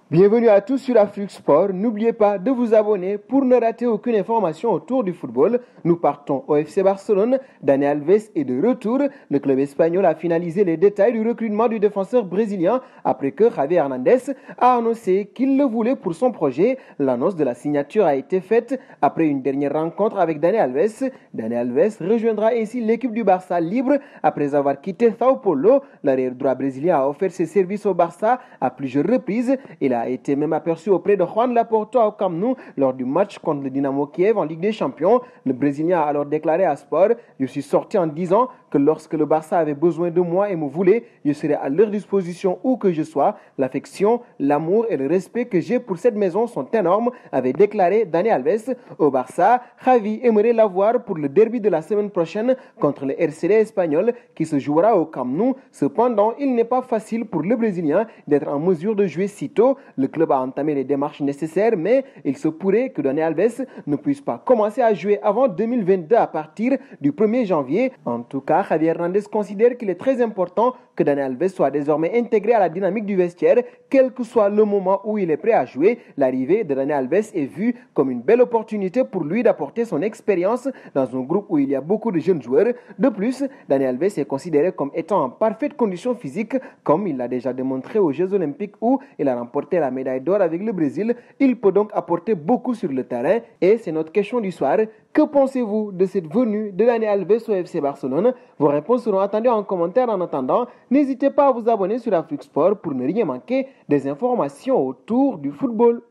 Bienvenue à tous sur Afrique Sport. N'oubliez pas de vous abonner pour ne rater aucune information autour du football. Nous partons au FC Barcelone. Dani Alves est de retour. Le club espagnol a finalisé les détails du recrutement du défenseur brésilien après que Javi Hernandez a annoncé qu'il le voulait pour son projet. L'annonce de la signature a été faite après une dernière rencontre avec Dani Alves. Dani Alves rejoindra ainsi l'équipe du Barça libre après avoir quitté Sao Paulo. L'arrière droit brésilien a offert ses services au Barça à plusieurs reprises. Il a été même aperçu auprès de Juan Laporta au Camp Nou lors du match contre le Dynamo Kiev en Ligue des Champions. Le Brésilien a alors déclaré à Sport: « Je suis sorti en disant que lorsque le Barça avait besoin de moi et me voulait, je serais à leur disposition où que je sois. L'affection, l'amour et le respect que j'ai pour cette maison sont énormes », avait déclaré Dani Alves. Au Barça, Javi aimerait l'avoir pour le derby de la semaine prochaine contre le RCD espagnol qui se jouera au Camp Nou. Cependant, il n'est pas facile pour le Brésilien d'être en mesure de jouer si tôt. Le club a entamé les démarches nécessaires, mais il se pourrait que Dani Alves ne puisse pas commencer à jouer avant 2022 à partir du 1er janvier. En tout cas, Javi Hernandez considère qu'il est très important que Dani Alves soit désormais intégré à la dynamique du vestiaire, quel que soit le moment où il est prêt à jouer. L'arrivée de Dani Alves est vue comme une belle opportunité pour lui d'apporter son expérience dans un groupe où il y a beaucoup de jeunes joueurs. De plus, Dani Alves est considéré comme étant en parfaite condition physique, comme il l'a déjà démontré aux Jeux Olympiques où il a remporté la médaille d'or avec le Brésil. Il peut donc apporter beaucoup sur le terrain et c'est notre question du soir. Que pensez-vous de cette venue de Dani Alves au FC Barcelone? Vos réponses seront attendues en commentaire. En attendant, n'hésitez pas à vous abonner sur Afrique Sport pour ne rien manquer des informations autour du football.